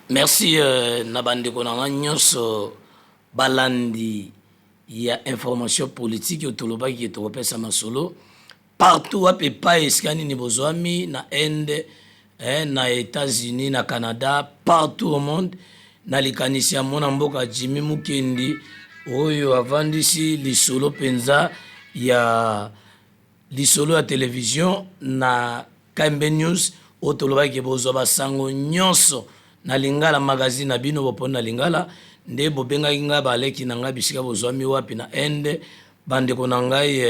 Merci Nabande Konanga nyonso balandi ya information politique autoloba qui est européen masolo partout à pepa eskani ni bozwami na Inde na États-Unis na Canada partout au monde na likanisi ya mona mboka Jimmy Mukendi oyo avandisi lisolo penza ya lisolo ya télévision na KMB News autoloba qui bozwa basango nyonso na lingala magazine na bino bopona na lingala nde bobenga inga baleki na nga bisika bozwami wapi na Inde bandeko na ngai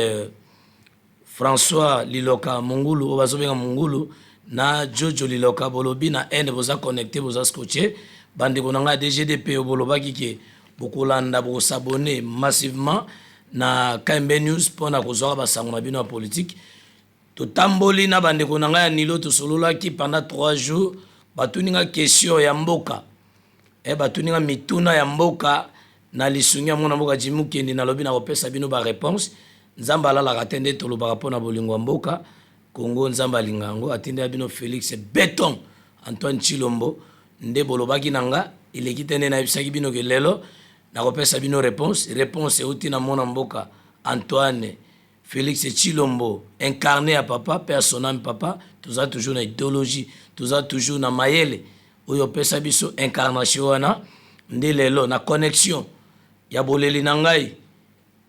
François Liloka Mungulu obazobenga Mungulu na Jojo Liloka bolobi na Inde boza connecté boza scotché bandeko na nga DGDP obolobaki ke bokolanda bosabone massivement na KMB News pona kozwa basango na bino ya politique totamboli na bandeko na nga ya Nilo tosololaki pendant 3 jours batuninga question ya mboka batuninga mituna ya mboka na lisungi ya mwana mboka Jimmy Mukendi na lobi na kopesa bino ba réponse nzamba alalaka te nde tolobaka mpona bolingo ya mboka Congo nzamba alinga yango atindi ya bino Félix Béton Antoine Chilombo nde bolobaki na nga eleki te nde nayebisaki bino ke lelo na kopesa bino réponse euti na mwana mboka Antoine Félix Chilombo incarné à papa personnel papa toza toujours na idéologie toza toujours na mayele oyo pesa biso incarnation wana nde lelo na connexion ya boleli na ngai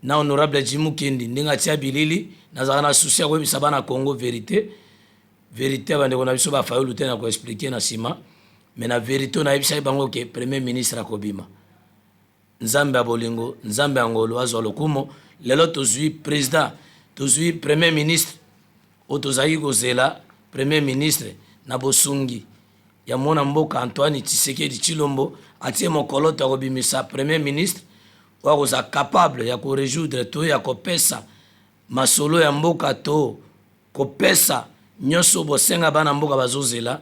na honorable Jimmy Mukendi ndinga tia bilili nazaka na souci ya koyebisa bana Congo vérité bandeko na biso bafayulu te na koexplike na sima mais na vérité nayebisaki bango ke premier ministre akobima nzambe ya bolingo nzambe ya ngolo azwa lokumo lelo tozwi président tozwi premier ministre oyo tozalaki kozela premier ministre na bosungi ya mwana mboka Antoine Tshisekedi Chilombo atie mokolo to akobimisa premier ministre oyo akoza capable ya korejoudre to ya kopesa masolo ya mboka to kopesa nyonso bosenga bana mboka bazozela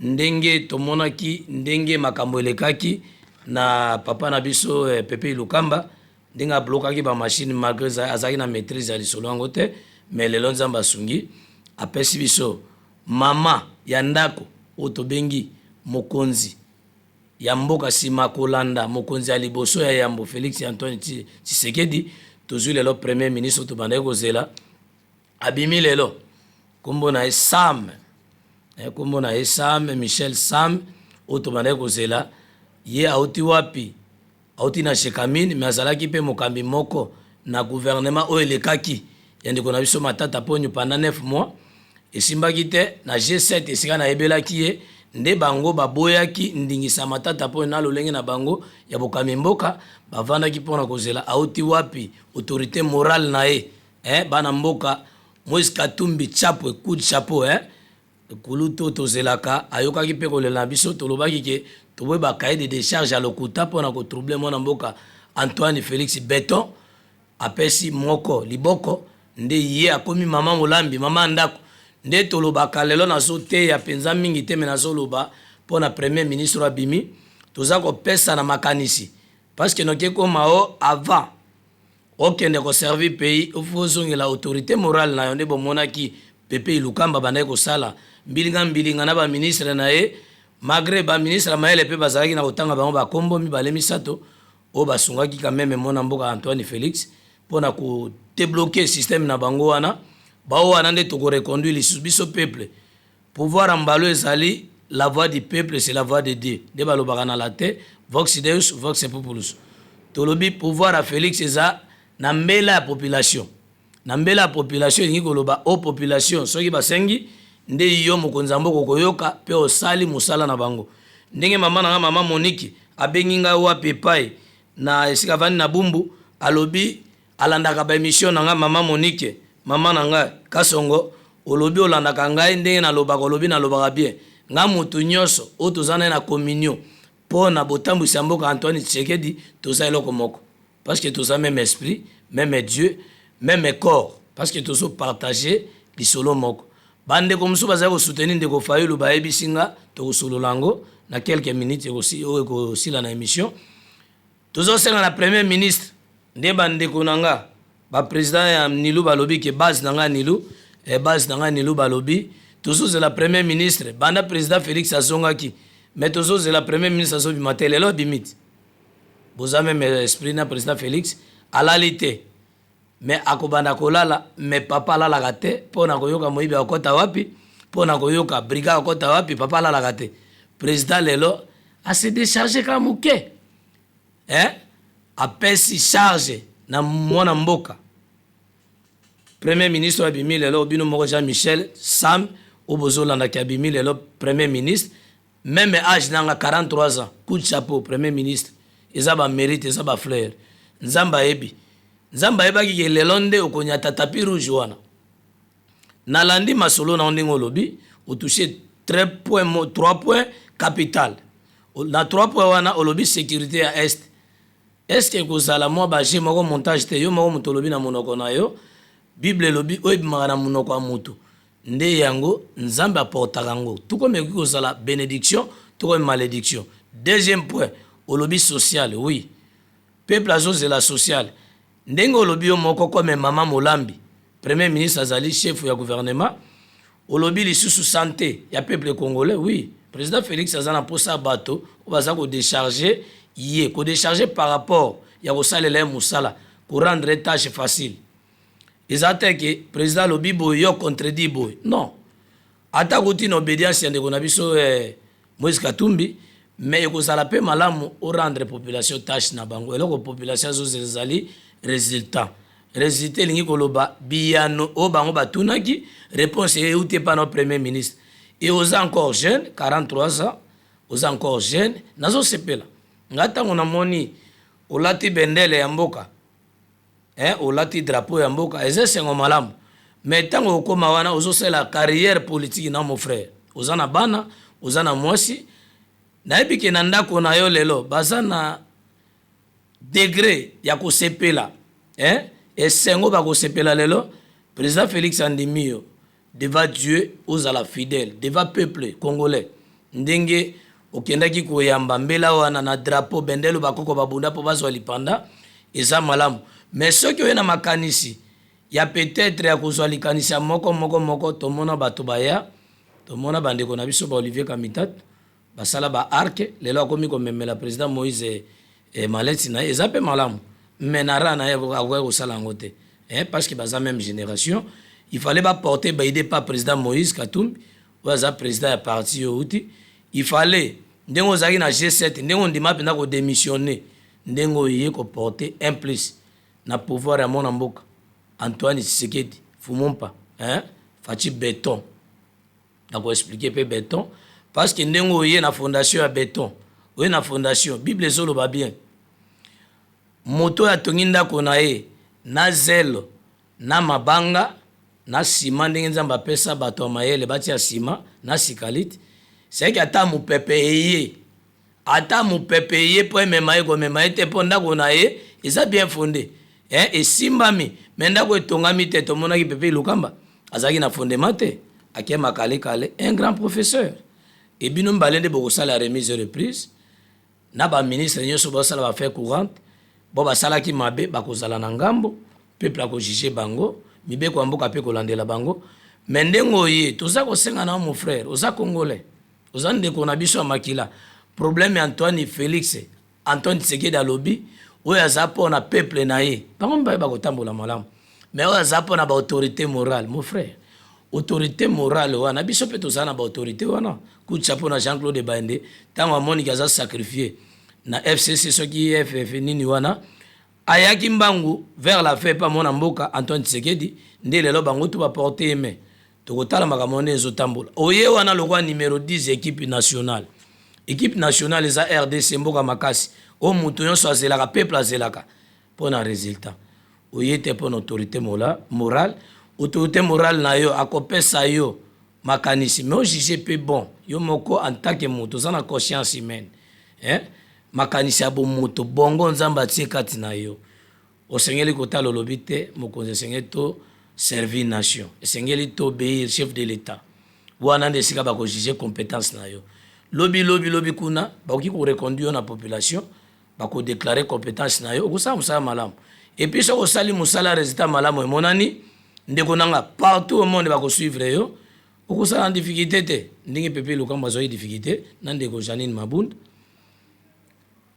ndenge tomonaki ndenge makambo elekaki na papa na biso Pepe Lukamba ndenge ablokaki ba machine malgré azaki na maîtrise ya lisolo yango te mais lelo nzamba asungi apesi biso mama ya ndako oyo tobengi mokonzi ya mboka nsima kolanda mokonzi ya liboso ya yambo Félix Antoine Tshisekedi tozwi lelo premier ministre oyo tobandaki kozela abimi lelo kombo na ye Sam Michel Sam oyo tobandaki kozela ye auti wapi auti na Shekamine mais azalaki mpe mokambi moko na gouvernement oyo elekaki ya ndeko na biso Matata Ponyo pendant 9 mois esimbaki te na G7 esika nayebelaki ye nde bango baboyaki ndingisa Matata Ponyo na lolenge na bango ya bokambi mboka bavandaki mpona kozela auti wapi autorité morale na ye bana mboka Moïse Katumbi chapeau coup de chapeau kuluto tozelaka ayokaki mpe kolela na biso tolobaki ke toboyi bakaye de décharge ya lokuta mpona kotrouble mwana mboka Antoine Félix Béton apesi moko liboko nde ye akomi mama molambi mama ndako nde tolobaka lelo nazoteya mpenza mingi te me nazoloba mpona premier ministre abimi toza kopesa na makanisi parce que noki ekoma o avant okende koservir pays ofo ozongela autorité morale na yo nde bomonaki Pepe Lukamba bandaki kosala mbilinga na baministre na ye malgré baministre mayele mpe bazalaki na kotanga bango bakombo mibale misato oyo basungaki kameme mwana mboka Antoine Félix mpona kotebloke système na bango wana bao wana nde tokoreconduire lisusu biso peuple pouvoir mbalo ezali la voix du peuple c'est la voix de Dieu nde balobaka na latin vox deus vox populus tolobi pouvoir ya Félix eza na mbela ya population na mbela ya population elingi koloba o population soki basengi nde yo mokonzi ya mboka koyoka mpe osali mosala na bango ndenge mama na nga mama Monique abengi ngai wapi epai na esika vandi na Bumbu alobi alandaka baémission na nga mama Monique mama na nga Kasongo olobi olandaka ngai ndenge nalobaka olobi nalobaka bien nga motu nyonso oyo toza naye na communion mpo na botambwisi ya mboka Antoine Tshisekedi toza eloko moko parce que toza même esprit même Dieu même corps parce que tozo partager lisolo moko bandeko mosusu bazali kosoutenir ndeko Fayulu bayebisi nga tokosolola yango na quelques minutes oyo ekosila na émission tozosenga na premier ministre nde bandeko na nga baprésident ya Nilu balobi ke base na nga Nilu base na nga Nilu balobi tozozela premier ministre banda président Félix azongaki mais toujours c'est la première ministre so bimate lelo bimiti boza même esprit na président Félix alalité mais akobanda kolala mais papa alalaka te mpo na koyoka moyibi akota wapi mpo na koyoka brigade akota wapi papa alalaka te président lelo ase décharge kaka moke apesi charge na mwana mboka premier ministre abimi lelo bino moko Jean Michel Sam obozolandaki abimi lelo premier ministre même âge nanga 43 ans coup de chapeau premier ministre eza ba mérite eza ba fleur nzamba yebi nzamba yebaki ke lelo nde okonyata tapis rouge wana nalandi masolo na ndenge olobi otouché 3 points capital na 3 points wana olobi sécurité ya est que kozala mwa baje moko montage te yo moko moto olobi na monoko na yo bible lobi oyebimaka na monoko ya moto nde yango nzambe aportaka yango tukomeki kozala bénédiction tukomi malédiction. Deuxième point olobi social, oui peuple azozela social ndenge olobi yo moko comme mama molambi premier ministre azali chef ya gouvernement olobi lisusu santé ya peuple congolais, oui président Félix azana posa bato obaza ko décharger yé ko décharger par rapport ya kosalela musala ko rendre tâche facile. Ezate que président lobi boyo contredit boy non ata kuti na obédience ya ndeko na biso Moïse Katumbi mais ekozala pe malamu o rendre population tâche na bango eloko population azozali résultat lingi koloba biyano o bango batunaki réponse euté par notre premier ministre et aux encore jeune 43 ans aux encore jeune nazo sepela ngata ngona moni olati bendele ya mboka olati drapeau ya mboka ezesengo malamu mais tango okoma wana ozosela carrière politique na mon frère ozana bana ozana mwasi nayebi ke na ndako na yo lelo baza na degré ya kosepela esengo bakosepela lelo président Félix Andimio devant Dieu ozala fidèle devant peuple congolais ndenge okendaki koyamba mbela wana na drapeau bendelo bakoko babunda po bazwa lipanda eza malamu mais soki oye na makanisi ya peut-être ya kozwa likanisi ya moko tomona bato baya tomona bandeko na biso ba Olivier Kamitat basala ba arc lelo akomi komemela président Moïse maleti na eza pe malamu menara na yebo akwa kosala ngote parce que baza même génération il fallait pas porter ba idée pas président Moïse Katumbi waza président ya parti outi il fallait ndengo zaki na G7 ndengo ndima penda ko démissionner ndengo yé ko porter un plus na pouvoir ya mona mboka Antoine Tshisekedi Fumompa Fachi Béton d'accord expliquer pe Béton parce que ndengo yé na fondation ya Béton oye na fondation Bible zolo ba bien moto ya tonginda kona ye na zelo na mabanga na sima ndenge nzamba pesa bato mayele bati ya sima na sikalite c'est que ata mupepe ye po mema ye te po ndako na ye eza bien fondé esimbami me ndako etongami te tomonaki pepe lukamba azalaki na fondement te akema kale un grand professeur ebino mbale nde bokosala remise et reprise na baministre nyonso bosala baffaire courante bo basalaki mabe bakozala na ngambo peuple akojuge bango mibeko ya mboka mpe kolandela bango me ndenge oye toza kosenga na mon frère oza congolais oza ndeko na biso ya makila problème ya Antoine Félix Antoine Tshisekedi alobi oyo aza mpo na peuple na ye bango mbaye bakotambola malamu mais oyo aza mpo na baautorité morale mon frère autorité morale wana biso mpe tozala na baautorité wana kutya mpo na Jean-Claude Bande ntango amoniki aza sacrifié na FCC soki FF nini wana ayaki mbangu vers la fin pa mona mboka Antoine Tshisekedi nde lelo bango to baporte main tokotala makambo ne ezotambola oye wana lokwa numéro 10 équipe nationale eza RDC mboka makasi o mutu nyonso azelaka peuple azelaka mpo na résultat oye te mpo na autorité morale autorité morale na yo akopesa yo makanisi mais ojuge mpe bon yo moko en tant que moto oza na conscience humaine makanisi ya bomoto bongo nzambe atie kati na yo osengeli kotala olobi te mokonzi esengeli to servir nation esengeli to obéir chef de l'état wana nde esika bakojuge compétence na yo lobi kuna bakoki koreconduire yo na population bakodéclare compétence na yo okosala mosala malamu epuis soki osali mosala résultat malamu emonani ndeko nanga partout au monde bakosuivre yo okosala en difficulté te ndenge pepe lokambo azwaki difficulté na ndeko Janine Mabunda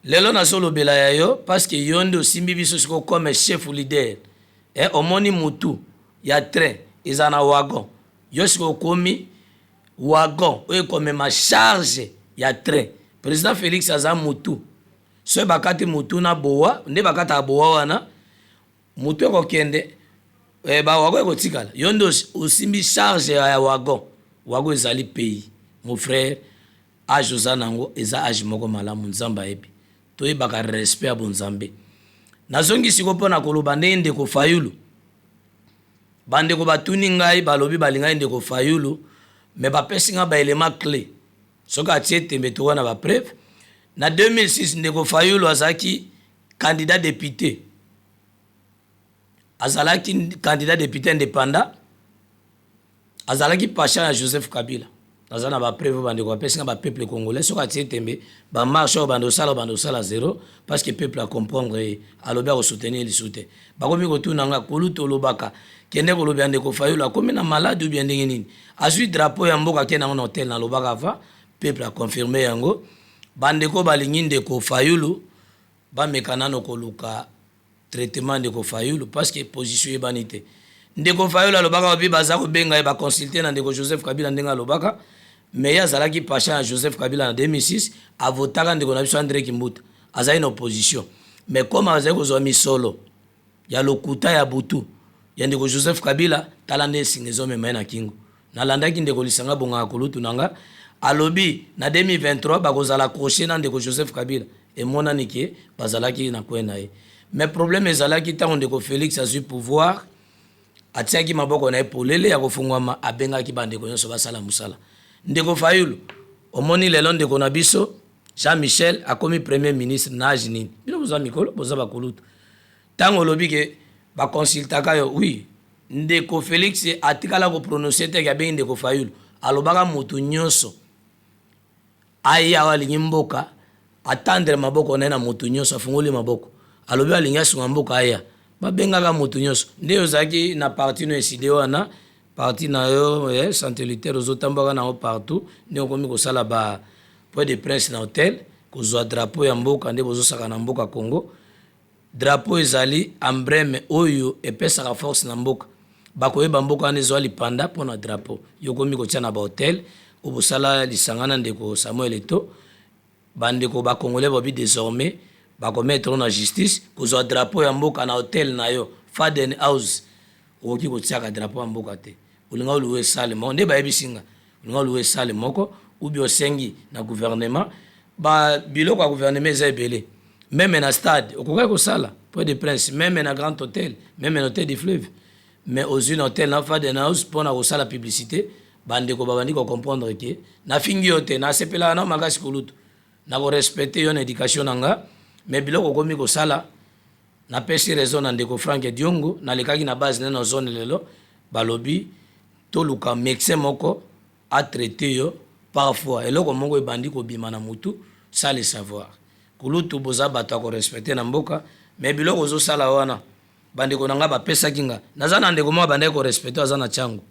lelo nasolobela ya yo parce que yo nde osimbi biso siko comme chef ou leader omoni mutu ya train eza na wagon yo siko okomi wagon oyo ekomema charge ya train président Félix aza mutu so bakati mutu na bowa nde bakata bowa wana mutu ekokende bawagon ekotikala yo nde osimbi charge ya wagon ezali pays mon frère age oza nango eza age moko malamu nzambe ayebi toyebaka respect ya bonzambe nazongi siko mpona koloba ndenge ndeko Fayulu bandeko batuni ngai balobi balingai ndeko Fayulu me bapesi nga baelema clé soki atie tembe toka na bapreuve na 2006 ndeko Fayulu azalaki candidat député azalaki candidat député indépendant azalaki pacha ya Joseph Kabila aza na bapreuve bandeko bapesi nga bapeuple congolais soki atie tembe bamarche oyo bandosala zéro parce que peuple a comprendre alobi akosoutenir lisu te bakomi kotuna nga koluta olobaka kende kolobya ndeko Fayulu akomi na malade ubia ndenge nini azwi drapeau ya mboka ke nango na hotel nalobaka ava peuple a confirmé yango bandeko balingi ndeko Fayulu bameka nano koluka traitement ndeko Fayulu parce que position ebani te ndeko Fayulu alobaka babi baza kobenga ye baconsulte na ndeko Joseph Kabila ndenge alobaka mais ye azalaki pacha ya Joseph Kabila na 2006 avotaka ndeko na biso André Kimbuta azali na opposition mais comme azali kozwa misolo ya lokuta ya butu ya ndeko Joseph Kabila tala nde esinga ezomema ye na kingo nalandaki ndeko lisanga bongaka kolutu nanga alobi na 2023 bakozala crochet na ndeko Joseph Kabila emonani ke bazalaki na kwe na ye mais problème ezalaki ntango ndeko Félix azwi pouvoir atiaki maboko na ye polele ya kofungwama abengaki bandeko nyonso basala musala ndeko Fayulu omoni lelo ndeko na biso Jean-Michel akomi premier ministre na age nini bino boza mikolo boza bakolutu ntango olobi ke bakonsultaka yo oui ndeko Félix atikala koprononce teke abengi ndeko Fayulu alobaka motu nyonso aya alingi mboka atandre maboko na ye na motu nyonso afungoli maboko alobi alingi asunga mboka aya babengaka motu nyonso nde ozalaki na parti no eside wana parti na yo santé militaire ozotambwaka nango partout nde okomi kosala ba point de presse na hotel kozwa drapeau ya mboka nde bozosaka na mboka Congo drapeau ezali emblème oyo epesaka force na mboka bakoyeba mboka wana ezwa lipanda mpona drapeau yo okomi kotia na bahotel obosala lisanga na ndeko Samuel Eto'o bandeko bakongolais babi désormais bakomettre na justice kozwa drapeau ya mboka na hotel na yo Faden House okoki kotiaka drapeau ya mboka te olinga oluwe sale moko nde bayebisinga olinga oluwe sale moko ubi osengi na gouvernement biloko ya gouvernement eza ebele meme na stade okokaki kosala point de prince meme na grand hôtel meme na hôtel du fleuve mais ozwi na hôtel na Faden House mpona kosala publicité bandeko babandi kocomprendre ke nafingi yo te nasepelaka na makasi kolutu na korespecte yo na éducation na nga mais biloko okomi kosala napesi raison na ndeko Frank Diongo nalekaki na base na zone lelo balobi toluka médecin moko a traité yo parfois eloko moko ebandi kobima na mutu sans le savoir kulutu boza bato akorespecte na mboka mais biloko ozosala wana bandeko na nga bapesaki nga naza na ndeko moko bandeki korespecte aza na tiango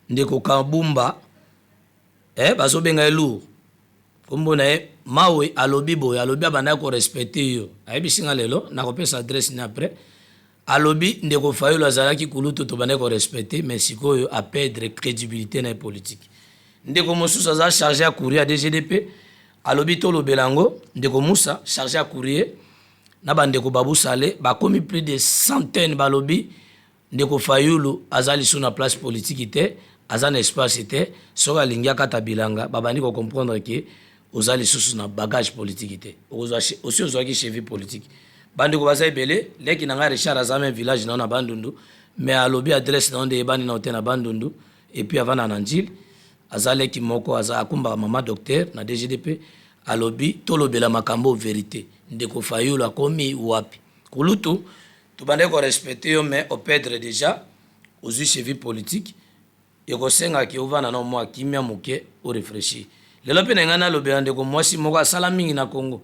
ndeko Kabumba bazobenga ye lourd kombo na ye mawe alobi boye alobi abandaki korespecte yo ayebisinga lelo nakopesa adresse ni après alobi ndeko Fayulu azalaki kulutu tobandaki korespecte mais sikoyo aperdre crédibilité na ye politique ndeko mosusu aza chargé ya courrier ya DGDP alobi tolobela yango ndeko Musa chargé ya courrier na bandeko babusale bakomi plus de centaines balobi ndeko Fayulu aza lisu na place politique te aza na espace te soki alingi akata bilanga babandi kocomprendre ke oza lisusu na bagage politique te osi ozwaki cheville politique bandeko baza ebele leki na ngai Richard aza même village na Bandundu mais alobi adresse na nde ebani na hotel na Bandundu et puis avana na Njili aza leki moko aza akumba mama docteur na DGDP alobi tolobela makambo vérité ndeko Fayulu akomi wapi kulutu tobandeki korespecte yo mais operdre déjà ozwi cheville politique ekosengaki ovanda na mwa kimia moke orefreshir lelo mpe na ngai nalobela ndeko mwasi moko asala mingi na Congo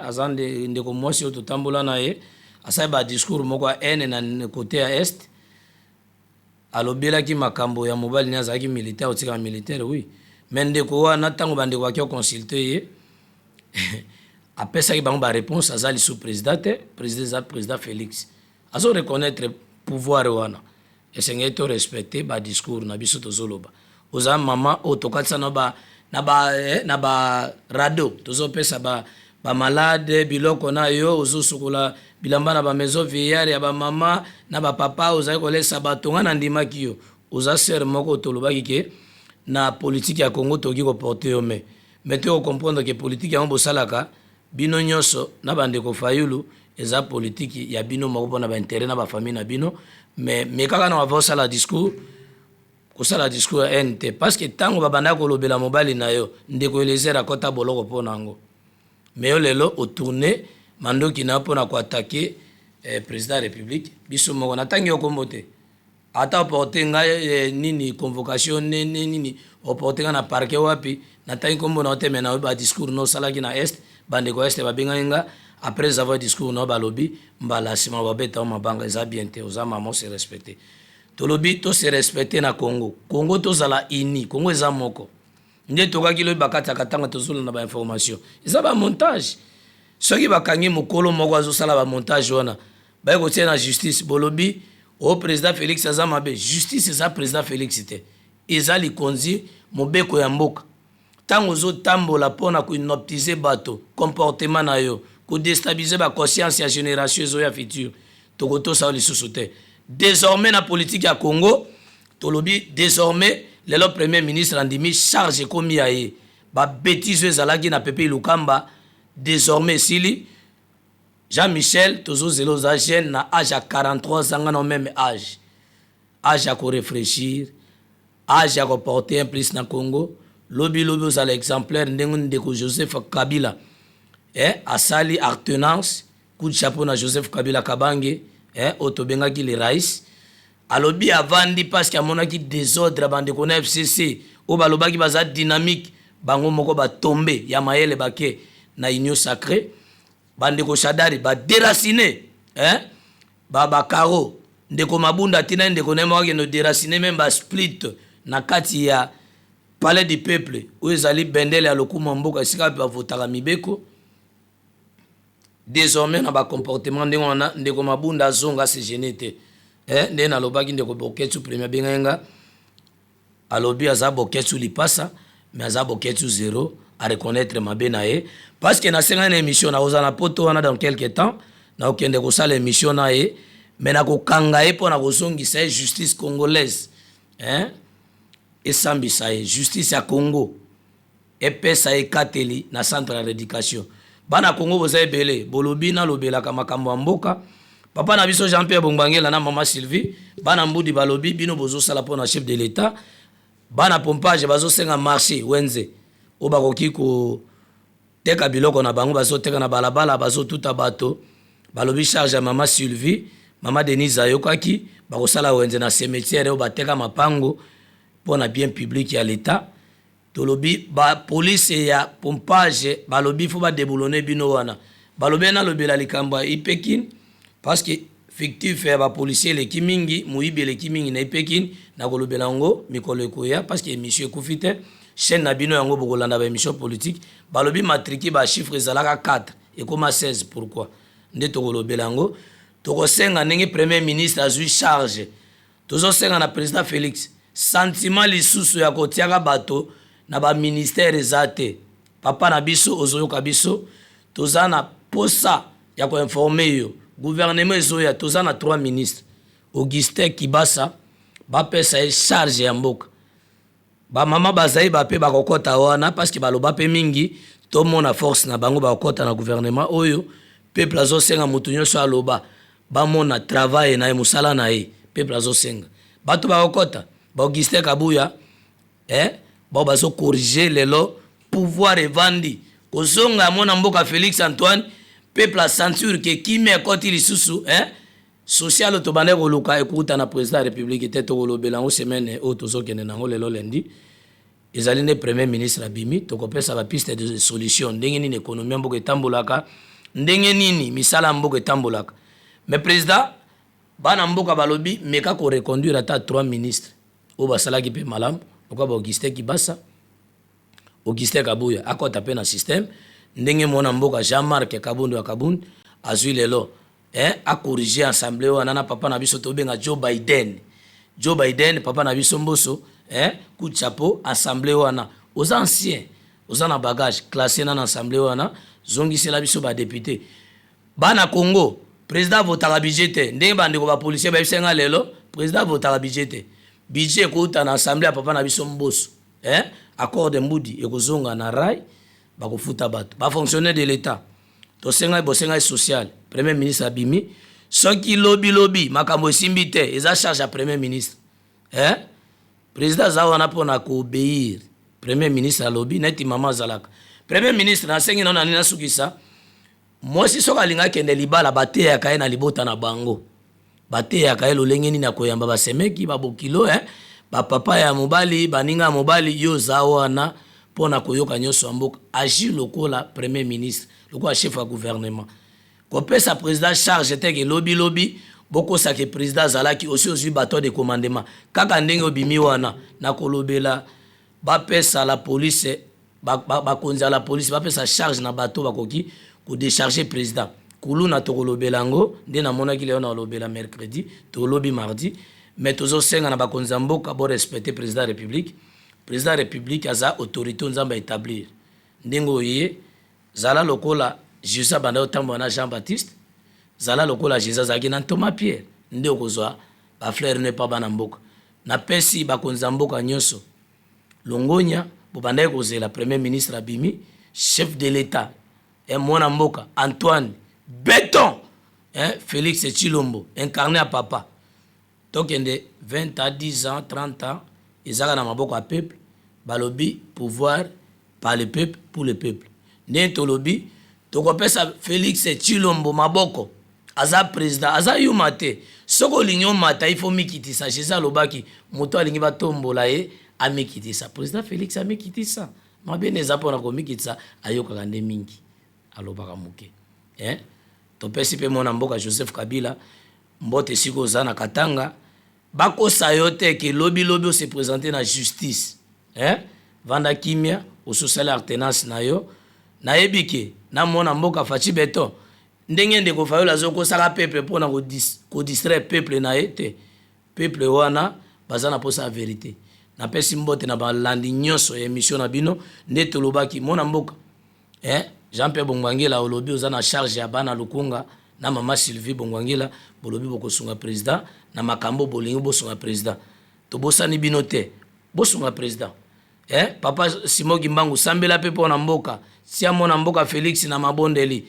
aza ndeko mwasi oyo totambola na ye asali badiscours moko ya haine na kote ya este alobelaki makambo ya mobali ni azalaki militaire otika militaire oui mais ndeko wana ntango bandeko aki oconsulte ye apesaki bango baréponse aza lisu président te président eza président Félix azo reconnaître pouvoir wana esengeli to respecte badiscours na biso tozoloba oza mama oyo tokatisa na ba radio tozopesa bamalade biloko na yo ozosukola bilamba na bamaison vieillard ya bamama na bapapa ozali kolesa bato nga na ndimaki yo oza sere moko tolobaki ke na politique ya Congo toki koporte yo mais te ocomprendre ke politique yango bosalaka bino nyonso na bandeko fayulu eza politique ya bino moko mpona baintérêt na bafamille na bino mais kaka na bava osala discours kosala discours ya NT parce que ntango babandaki kolobela mobali na yo ndeko elezere akota boloko mpo na yango mais yo lelo otourne mandoki na yo mpona koatake président ya république biso moko natangi yo kombo te ata oporte ngai nini convocation nini oporte nga na parquet wapi natangi kombo na yo te me na yo badiscours no osalaki na este bandeko este babengaki nga après avoir discours no balobi mbala nsima babeta o mabanga eza bien te oza mama ose respecte tolobi tose respecte na Congo tozala ini Congo eza moko nde tokaki lobi bakataka ntango tozolanda bainformation eza bamontage soki bakangi mokolo moko azosala bamontage wana baye kotia na justice bolobi o président Félix aza mabe justice eza président Félix te eza likonzi mobeko ya mboka ntango ozotambola mpona koinoptize bato comportement na yo kodestabilize baconscience ya génération ezoya future tokotosa lisusu te désormais na politique ya Congo tolobi désormais lelo premier ministre andimi charge ekomi ya ye babétise ezalaki na pepe lukamba désormais sili Jean-Michel tozozela oza jeune na âge ya 43 ans na même âge ya koréfléchir âge ya koporter un plus na Congo lobi ozala exemplaire ndenge ndeko Joseph Kabila asali artenance coup de chapeau na Joseph Kabila Kabange oyo tobengaki le rais alobi avandi parce que amonaki désordre bandeko na FCC oyo balobaki baza dynamique bango moko batombe ya mayele bake na union sacrée bandeko Shadari badéracine bakaro ndeko Mabunda tina ndeko nemawaki no déracine même basplit na kati ya palais du peuple oyo ezali bendele ya lokumu mboka esika bavotaka mibeko désormais na comportement ndenge wana ndeko Mabunda azonga se gêné te nde nalobaki ndeko Boketsu premier bengenga alobi aza Boketsu lipasa mais aza Boketsu zéro à reconnaître mabe na ye parce que nasenga na émission na ozana poto wana dans quelque temps na okende kosala émission na ye mais na kokanga ye mpona kozongisa ye justice congolaise esambisa ye justice ya Congo epesa ye kateli na centre ya rééducation bana Congo boza ebele bolobi na lobelaka makambo ya mboka papa na biso Jean-Pierre Bongbangela na mama Sylvie bana mbudi balobi bino bozosala mpona chef de l'état bana pompage bazosenga marché wenze o bakoki koteka biloko na bango bazoteka na balabala bazotuta bato balobi charge ya mama Sylvie mama Denise ayokaki bakosala wenze na cimetière oyo bateka mapango mpona bien public ya l'état tolobi ba police ya pompage balobi fo ba déboulonner bino wana balobi na lobela likambo ipekin parce que fictif ya ba policier le kimingi muibi le kimingi na ipekin na kolobela ngo mikolo ekoya parce que émission ekufite chaîne na bino yango bokolanda ba émission politique balobi matriki ba chiffre ezalaka 4 ekoma 16 pourquoi nde tokolobela ngo tokosenga ndenge premier ministre azui charge tozosenga na président Félix sentiment lisusu ya kotiaka bato na ba ministère ezate papa na biso ozoyoka biso toza na posa ya ko informer yo gouvernement ezoya toza na 3 ministres Augustin Kibasa bapesa ye charge ya mboka ba mama bazai bape bakokota wana parce que baloba pe mingi to mona force na bango bakokota na gouvernement oyo peuple azosenga mutu nyonso aloba bamona travail na ye musala na ye peuple azosenga bato bakokota ba Augustin Kabuya bazo corriger lelo pouvoir evandi kozonga mona mboka Félix Antoine peuple a censure que kimi ekoti lisusu social to bande koluka ekuta na président de la république te to kolobela ngo semaine o tozokende nango lelo lendi ezali ne premier ministre abimi to kopesa ba piste de solution ndenge nini économie mboka etambolaka ndenge nini misala mboka etambolaka mais président bana mboka balobi meka ko reconduire ata 3 ministres o basalaki pe malamu pourquoi Augustin Kibasa Augustin Kabuya akota pe na système ndenge mona mboka Jean-Marc Kabundu Kabund azui lelo a corriger assemblée wana na papa na biso to benga Joe Biden papa na biso mboso coup de chapeau assemblée wana aux anciens aux na bagage classé na assemblée wana zongisi la biso ba député bana Congo président votera budget te ndenge bande ko ba policier ba bisenga lelo président votera budget ko uta na assemblée papa na biso mboso accord de Mbudi ekozonga na rai bakofuta bato ba fonctionnaire de l'état to senga bosenga social premier ministre abimi soki lobby makambo simbi te eza charge à premier ministre président zawana pona ko obéir premier ministre a lobby neti mama zalaka premier ministre na sengi na nina sukisa mosi soka linga kende libala bate ya kae na libota na bango bate ya kae lolenge nini na koyamba basemeki babokilo ba papa ya mobali baninga mobali yo zawana pona koyoka nyoso mboka agir lokola premier ministre lokola chef ya gouvernement ko pesa président charge teke lobby boko sa ke président zalaki aussi aux bateaux de commandement kaka ndenge obimi wana na kolobela ba pesa la police ba konza la police ba pesa charge na bateau bakoki ko décharger président kuluna to kolobela ngo nde na mona ki leo na lobela mercredi to lobby mardi mais tozo senga na ba konza mboka bo respecter président de la république aza autorité nzamba établir ndengo ye zala lokola Jésus banda otambo na Jean-Baptiste zala lokola Jésus zaki na Thomas Pierre nde okozwa ba frère ne pa bana mboka na pesi ba konza mboka nyoso longonya bo banda kozela premier ministre abimi chef de l'état et mwana mboka Antoine Béton Félix Tshilombo incarné à papa donc de 20 à 10 ans 30 ans ezaka na maboko a peuple balobi pouvoir par le peuple pour le peuple nento lobi tokopesa Félix Tshilombo maboko aza président aza yumate soko linyo mata il faut mikitisa Jésus lobaki moto alingi batombola ye amikitisa président Félix amikitisa mabene zapo na komikitisa ayoka kande mingi alobaka muke topesi pe mona mboka Joseph Kabila mbote siko za na Katanga bakosa yo te ke lobby se présenter na justice vanda kimia au social alternance na yo na ebike na mona mboka Fachi Beton ndenge ndeko fayola zoko saka peuple pona ko distraire peuple na ete peuple wana bazana posa vérité na pesi mbote na balandi nyoso émission na bino ndeto lobaki mona mboka Jean-Pierre Bongwangela olobi ozana charge ya bana lukunga na mama Sylvie Bongwangela bolobi bokosunga président na makambo bolingo bosunga président to bosani bino te bosunga président papa Simoki Mbangu sambela pe pona mboka sia mona mboka Félix na mabondeli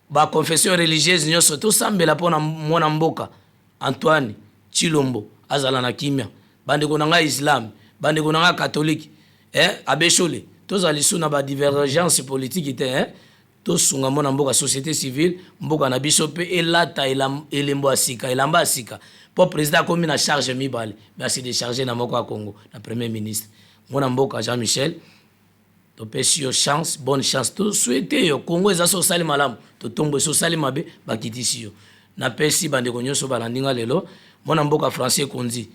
ba confession religieuse nyoso to sambela pona mona mboka Antoine Tshilombo azala na kimia bande konanga islam bande konanga catholique abeshole tozali suna ba divergence politique te to sunga mona mboka société civile mboka na biso pe elata elembo asika elamba asika po président komi na charge mibale merci de charger na moko ya Congo na premier ministre mona mboka Jean-Michel to pesi yo chance bonne chance to souhaiter yo Congo eza so sali malamu to tombo so sali mabe bakitisi yo na pesi bande konyoso balandinga lelo mona mboka français konzi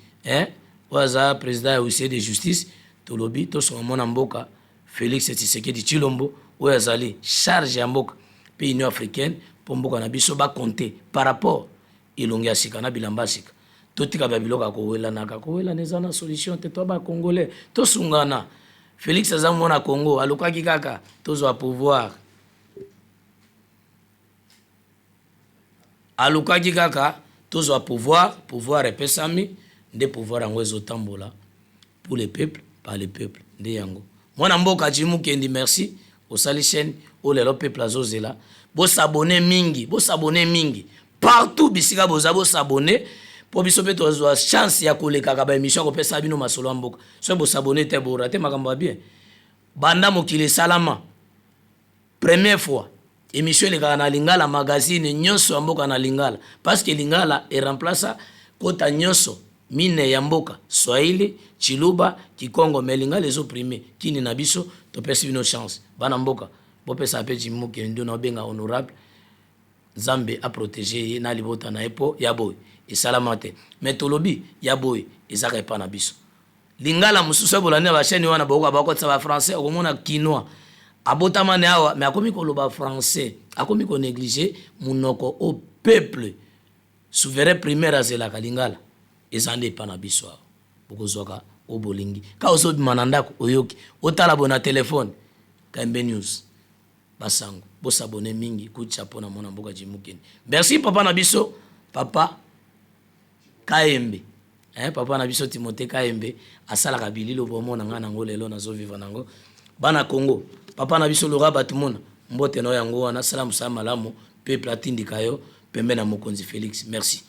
waza président ya huissier de justice to lobby to so mona mboka Félix Tshisekedi Tshilombo oyo azali charge ya mboka pe Union africaine po mboka na biso ba compter par rapport ilongi asika na bilamba asika totika ba biloka kowela neza na solution te to ba congolais to sungana Félix azamona Congo alukaki kaka tozo pouvoir alukaki kaka tozo pouvoir epesami nde pouvoir yango ezotambola pour le peuple par le peuple nde yango mwana mboka Jimukendi merci osali chaîne o lelo peuple azozela bo s'abonner mingi partout bisika boza bo s'abonner po biso pe tozo chance ya koleka ka ba émission ko pesa bino masolo mboka so bo s'abonner te bo rater makambo bien banda mokili salama première fois émission le kana lingala magazine nyonso mboka na lingala parce que lingala e remplace kota nyonso mine ya mboka Swahili Chiluba Kikongo melinga les opprimés kini na biso to pesi bino chance bana mboka bo pesa pe Jimukendi na benga honorable Zambe a protégé na libota na epo ya boy et salamate mais tolobi ya boy ezaka epa na biso lingala mususu bolani ba chaîne wana boko ba ko tsaba français okomona kinois abotama ne awa mais akomi ko loba français akomi ko négliger munoko au peuple souverain primaire azelaka lingala ezande epa na biso boko zoka o bolingi ka oso manandako oyoki otala bona téléphone Kaembe News basango bosabone mingi kucha pona mona mboka jimukeni merci papa na biso papa Kaembe papa na biso Timothée Kaembe asalaka bililo bomona nga nango lelo nazo vivre nango bana Congo papa na biso Laura Batumona mbote no yango wana salamu sa malamu peuple atindika yo pembe na mokonzi Félix merci.